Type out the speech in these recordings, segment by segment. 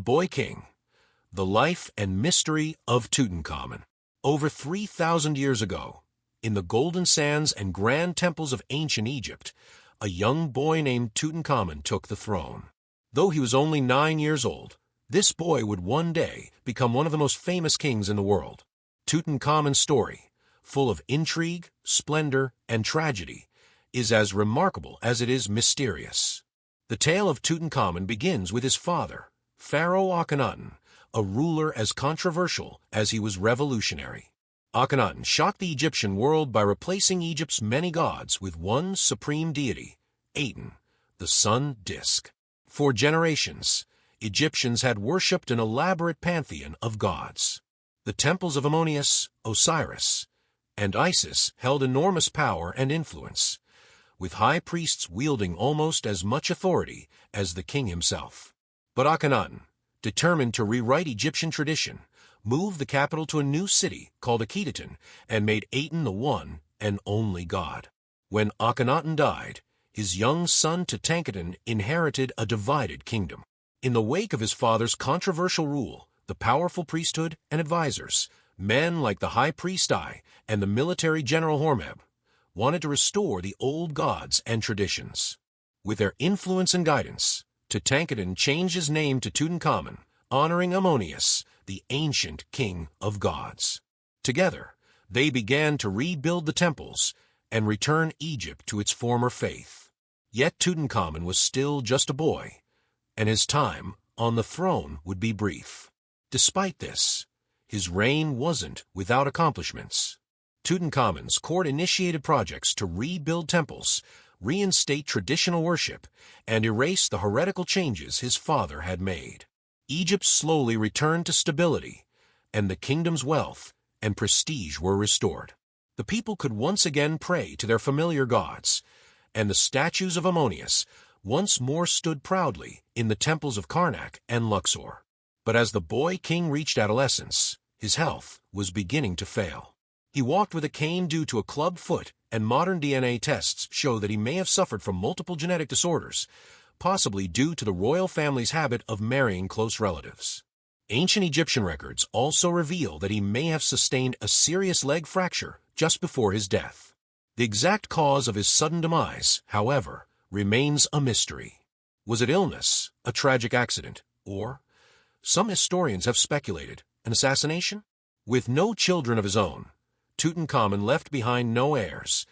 Boy King, the life and mystery of Tutankhamen. Over 3,000 years ago, in the golden sands and grand temples of ancient Egypt, a young boy named Tutankhamen took the throne. Though he was only 9 years old, this boy would one day become one of the most famous kings in the world. Tutankhamun's story, full of intrigue, splendor, and tragedy, is as remarkable as it is mysterious. The tale of Tutankhamen begins with his father, Pharaoh Akhenaten, a ruler as controversial as he was revolutionary. Akhenaten shocked the Egyptian world by replacing Egypt's many gods with one supreme deity, Aten, the sun disk. For generations, Egyptians had worshipped an elaborate pantheon of gods. The temples of Ammonius, Osiris, and Isis held enormous power and influence, with high priests wielding almost as much authority as the king himself. But Akhenaten, determined to rewrite Egyptian tradition, moved the capital to a new city called Akhetaten and made Aten the one and only god. When Akhenaten died, his young son Tutankhamen inherited a divided kingdom. In the wake of his father's controversial rule, the powerful priesthood and advisors, men like the high priest Ai and the military general Hormeb, wanted to restore the old gods and traditions. With their influence and guidance, Tutankhamen changed his name to Tutankhamen, honoring Ammonius, the ancient king of gods. Together, they began to rebuild the temples and return Egypt to its former faith. Yet Tutankhamen was still just a boy, and his time on the throne would be brief. Despite this, his reign wasn't without accomplishments. Tutankhamun's court initiated projects to rebuild temples, reinstate traditional worship, and erase the heretical changes his father had made. Egypt slowly returned to stability, and the kingdom's wealth and prestige were restored. The people could once again pray to their familiar gods, and the statues of Ammonius once more stood proudly in the temples of Karnak and Luxor. But as the boy king reached adolescence, his health was beginning to fail. He walked with a cane due to a club foot, and modern DNA tests show that he may have suffered from multiple genetic disorders, possibly due to the royal family's habit of marrying close relatives. Ancient Egyptian records also reveal that he may have sustained a serious leg fracture just before his death. The exact cause of his sudden demise, however, remains a mystery. Was it illness, a tragic accident, or, some historians have speculated, an assassination? With no children of his own, Tutankhamen left behind no heirs,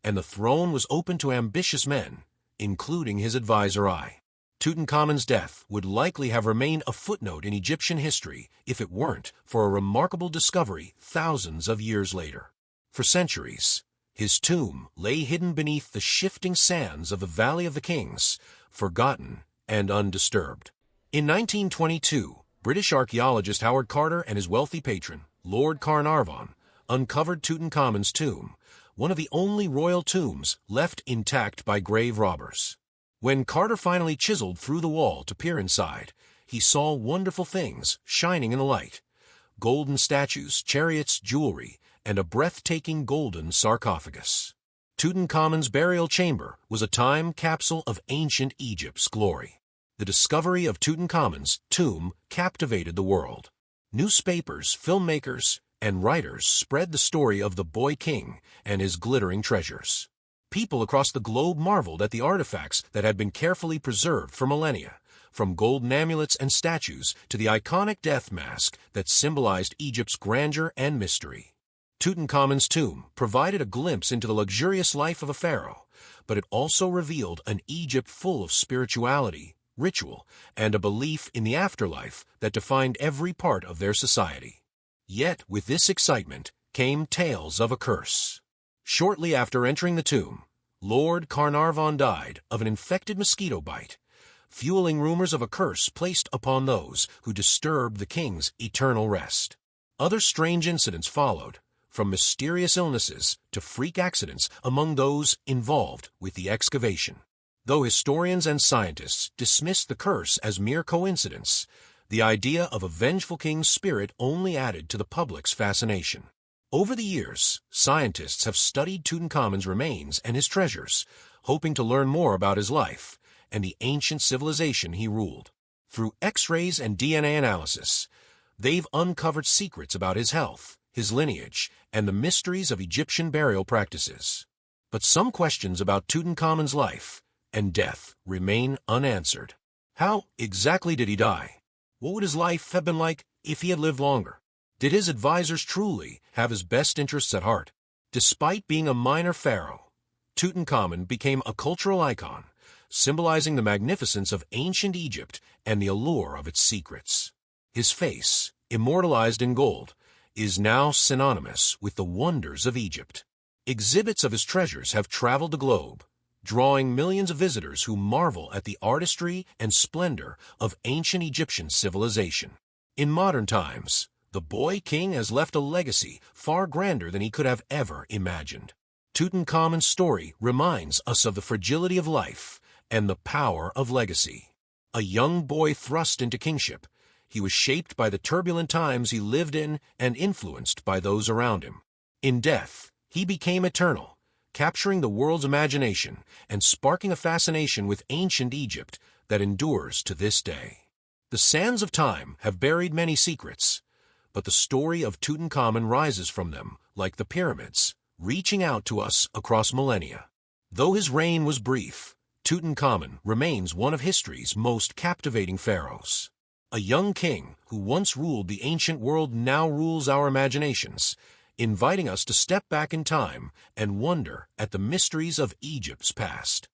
and the throne was open to ambitious men, including his advisor Ai. Tutankhamen's death would likely have remained a footnote in Egyptian history if it weren't for a remarkable discovery thousands of years later. For centuries, his tomb lay hidden beneath the shifting sands of the Valley of the Kings, forgotten and undisturbed. In 1922, British archaeologist Howard Carter and his wealthy patron, Lord Carnarvon, uncovered Tutankhamen's tomb, one of the only royal tombs left intact by grave robbers. When Carter finally chiseled through the wall to peer inside, he saw wonderful things shining in the light: golden statues, chariots, jewelry, and a breathtaking golden sarcophagus. Tutankhamen's burial chamber was a time capsule of ancient Egypt's glory. The discovery of Tutankhamen's tomb captivated the world. Newspapers, filmmakers, and writers spread the story of the boy king and his glittering treasures. People across the globe marveled at the artifacts that had been carefully preserved for millennia, from golden amulets and statues to the iconic death mask that symbolized Egypt's grandeur and mystery. Tutankhamen's tomb provided a glimpse into the luxurious life of a pharaoh, but it also revealed an Egypt full of spirituality, ritual, and a belief in the afterlife that defined every part of their society. Yet with this excitement came tales of a curse. Shortly after entering the tomb, Lord Carnarvon died of an infected mosquito bite, fueling rumors of a curse placed upon those who disturbed the king's eternal rest. Other strange incidents followed, from mysterious illnesses to freak accidents among those involved with the excavation. Though historians and scientists dismissed the curse as mere coincidence, the idea of a vengeful king's spirit only added to the public's fascination. Over the years, scientists have studied Tutankhamen's remains and his treasures, hoping to learn more about his life and the ancient civilization he ruled. Through X-rays and DNA analysis, they've uncovered secrets about his health, his lineage, and the mysteries of Egyptian burial practices. But some questions about Tutankhamun's life and death remain unanswered. How exactly did he die? What would his life have been like if he had lived longer? Did his advisors truly have his best interests at heart? Despite being a minor pharaoh, Tutankhamun became a cultural icon, symbolizing the magnificence of ancient Egypt and the allure of its secrets. His face, immortalized in gold, is now synonymous with the wonders of Egypt. Exhibits of his treasures have traveled the globe, drawing millions of visitors who marvel at the artistry and splendor of ancient Egyptian civilization. In modern times, the boy king has left a legacy far grander than he could have ever imagined. Tutankhamun's story reminds us of the fragility of life and the power of legacy. A young boy thrust into kingship, he was shaped by the turbulent times he lived in and influenced by those around him. In death, he became eternal, capturing the world's imagination and sparking a fascination with ancient Egypt that endures to this day. The sands of time have buried many secrets, but the story of Tutankhamun rises from them like the pyramids, reaching out to us across millennia. Though his reign was brief, Tutankhamun remains one of history's most captivating pharaohs. A young king who once ruled the ancient world now rules our imaginations, inviting us to step back in time and wonder at the mysteries of Egypt's past.